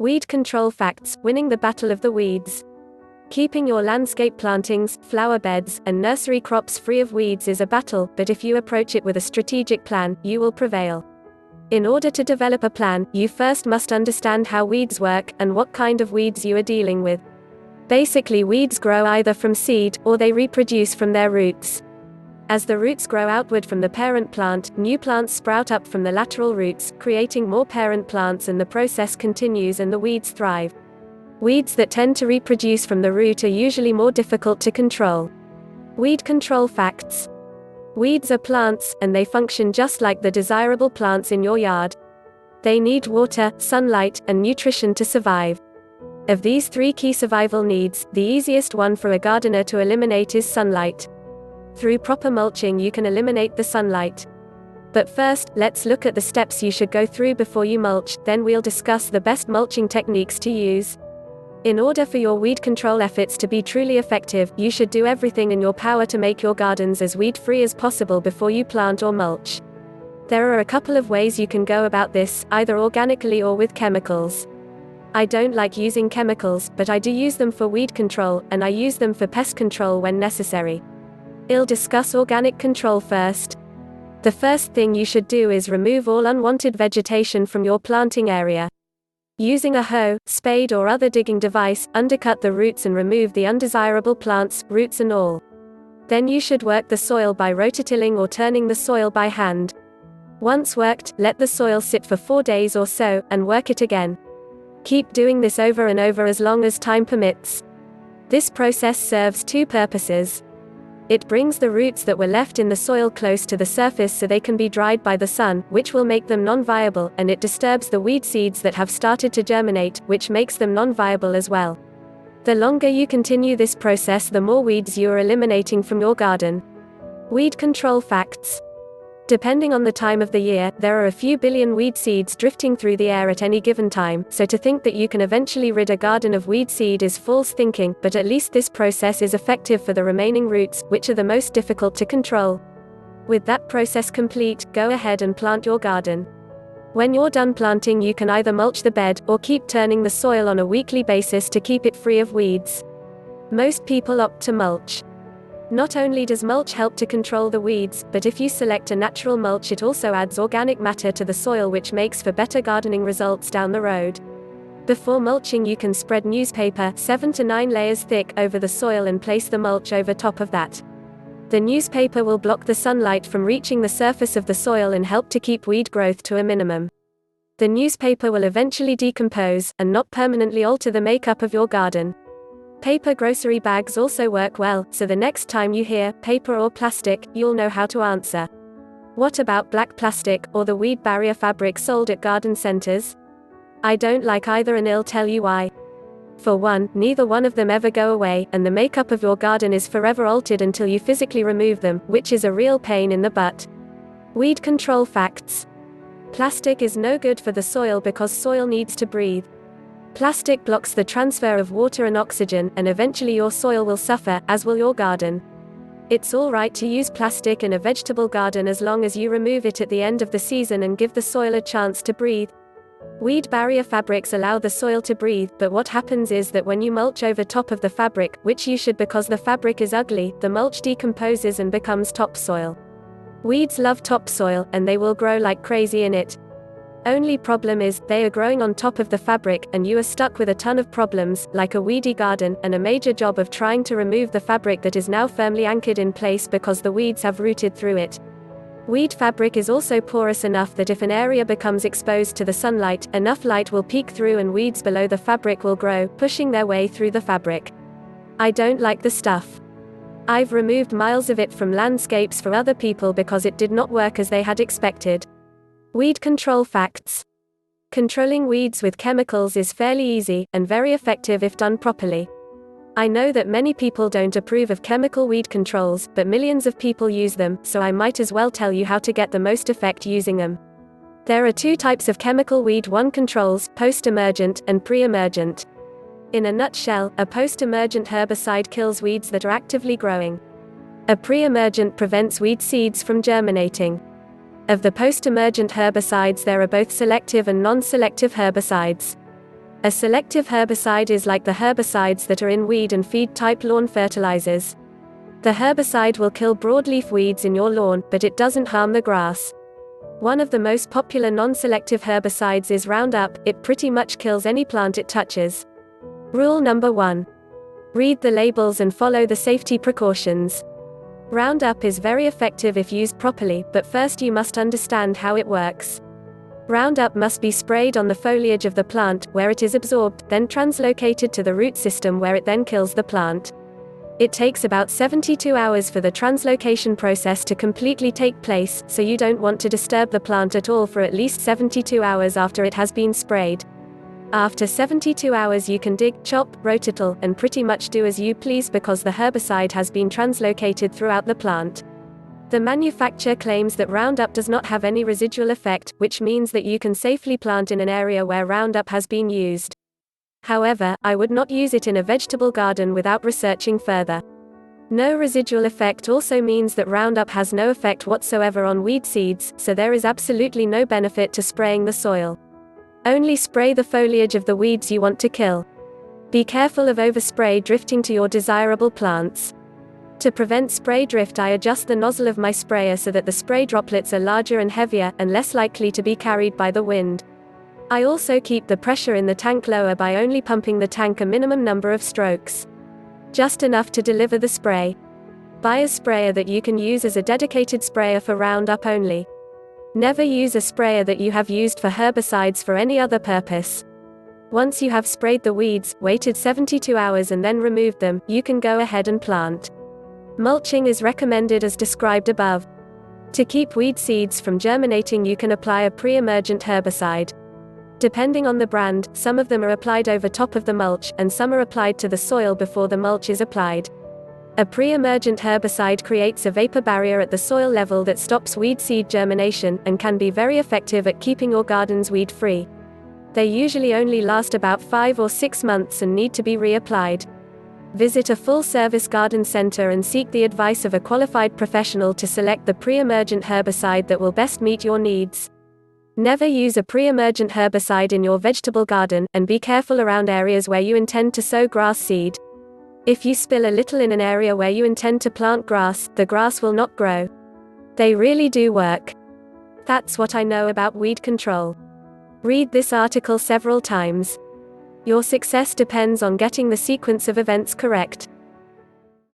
Weed control facts: winning the battle of the weeds. Keeping your landscape plantings, flower beds, and nursery crops free of weeds is a battle, but if you approach it with a strategic plan, you will prevail. In order to develop a plan, you first must understand how weeds work, and what kind of weeds you are dealing with. Basically, weeds grow either from seed, or they reproduce from their roots. As the roots grow outward from the parent plant, new plants sprout up from the lateral roots, creating more parent plants, and the process continues and the weeds thrive. Weeds that tend to reproduce from the root are usually more difficult to control. Weed control facts. Weeds are plants, and they function just like the desirable plants in your yard. They need water, sunlight, and nutrition to survive. Of these three key survival needs, the easiest one for a gardener to eliminate is sunlight. Through proper mulching you can eliminate the sunlight. But first, let's look at the steps you should go through before you mulch, then we'll discuss the best mulching techniques to use. In order for your weed control efforts to be truly effective, you should do everything in your power to make your gardens as weed-free as possible before you plant or mulch. There are a couple of ways you can go about this, either organically or with chemicals. I don't like using chemicals, but I do use them for weed control, and I use them for pest control when necessary. I'll discuss organic control first. The first thing you should do is remove all unwanted vegetation from your planting area. Using a hoe, spade or other digging device, undercut the roots and remove the undesirable plants, roots and all. Then you should work the soil by rototilling or turning the soil by hand. Once worked, let the soil sit for 4 days or so, and work it again. Keep doing this over and over as long as time permits. This process serves two purposes. It brings the roots that were left in the soil close to the surface so they can be dried by the sun, which will make them non-viable, and it disturbs the weed seeds that have started to germinate, which makes them non-viable as well. The longer you continue this process, the more weeds you are eliminating from your garden. Weed control facts. Depending on the time of the year, there are a few billion weed seeds drifting through the air at any given time, so to think that you can eventually rid a garden of weed seed is false thinking, but at least this process is effective for the remaining roots, which are the most difficult to control. With that process complete, go ahead and plant your garden. When you're done planting, you can either mulch the bed, or keep turning the soil on a weekly basis to keep it free of weeds. Most people opt to mulch. Not only does mulch help to control the weeds, but if you select a natural mulch, it also adds organic matter to the soil, which makes for better gardening results down the road. Before mulching, you can spread newspaper 7 to 9 layers thick over the soil and place the mulch over top of that. The newspaper will block the sunlight from reaching the surface of the soil and help to keep weed growth to a minimum. The newspaper will eventually decompose, and not permanently alter the makeup of your garden. Paper grocery bags also work well, so the next time you hear paper or plastic, you'll know how to answer. What about black plastic, or the weed barrier fabric sold at garden centers? I don't like either, and I'll tell you why. For one, neither one of them ever go away, and the makeup of your garden is forever altered until you physically remove them, which is a real pain in the butt. Weed control facts. Plastic is no good for the soil because soil needs to breathe. Plastic blocks the transfer of water and oxygen, and eventually your soil will suffer, as will your garden. It's alright to use plastic in a vegetable garden as long as you remove it at the end of the season and give the soil a chance to breathe. Weed barrier fabrics allow the soil to breathe, but what happens is that when you mulch over top of the fabric, which you should because the fabric is ugly, the mulch decomposes and becomes topsoil. Weeds love topsoil, and they will grow like crazy in it. Only problem is, they are growing on top of the fabric, and you are stuck with a ton of problems, like a weedy garden, and a major job of trying to remove the fabric that is now firmly anchored in place because the weeds have rooted through it. Weed fabric is also porous enough that if an area becomes exposed to the sunlight, enough light will peek through and weeds below the fabric will grow, pushing their way through the fabric. I don't like the stuff. I've removed miles of it from landscapes for other people because it did not work as they had expected. Weed control facts. Controlling weeds with chemicals is fairly easy, and very effective if done properly. I know that many people don't approve of chemical weed controls, but millions of people use them, so I might as well tell you how to get the most effect using them. There are two types of chemical weed one controls, post-emergent, and pre-emergent. In a nutshell, a post-emergent herbicide kills weeds that are actively growing. A pre-emergent prevents weed seeds from germinating. Of the post-emergent herbicides, there are both selective and non-selective herbicides. A selective herbicide is like the herbicides that are in weed and feed type lawn fertilizers. The herbicide will kill broadleaf weeds in your lawn, but it doesn't harm the grass. One of the most popular non-selective herbicides is Roundup. It pretty much kills any plant it touches. Rule number 1. Read the labels and follow the safety precautions. Roundup is very effective if used properly, but first you must understand how it works. Roundup must be sprayed on the foliage of the plant, where it is absorbed, then translocated to the root system where it then kills the plant. It takes about 72 hours for the translocation process to completely take place, so you don't want to disturb the plant at all for at least 72 hours after it has been sprayed. After 72 hours you can dig, chop, rototill, and pretty much do as you please because the herbicide has been translocated throughout the plant. The manufacturer claims that Roundup does not have any residual effect, which means that you can safely plant in an area where Roundup has been used. However, I would not use it in a vegetable garden without researching further. No residual effect also means that Roundup has no effect whatsoever on weed seeds, so there is absolutely no benefit to spraying the soil. Only spray the foliage of the weeds you want to kill. Be careful of overspray drifting to your desirable plants. To prevent spray drift, I adjust the nozzle of my sprayer so that the spray droplets are larger and heavier, and less likely to be carried by the wind. I also keep the pressure in the tank lower by only pumping the tank a minimum number of strokes. Just enough to deliver the spray. Buy a sprayer that you can use as a dedicated sprayer for Roundup only. Never use a sprayer that you have used for herbicides for any other purpose. Once you have sprayed the weeds, waited 72 hours and then removed them, you can go ahead and plant. Mulching is recommended as described above. To keep weed seeds from germinating, you can apply a pre-emergent herbicide. Depending on the brand, some of them are applied over top of the mulch, and some are applied to the soil before the mulch is applied. A pre-emergent herbicide creates a vapor barrier at the soil level that stops weed seed germination, and can be very effective at keeping your gardens weed-free. They usually only last about 5 or 6 months and need to be reapplied. Visit a full-service garden center and seek the advice of a qualified professional to select the pre-emergent herbicide that will best meet your needs. Never use a pre-emergent herbicide in your vegetable garden, and be careful around areas where you intend to sow grass seed. If you spill a little in an area where you intend to plant grass, the grass will not grow. They really do work. That's what I know about weed control. Read this article several times. Your success depends on getting the sequence of events correct.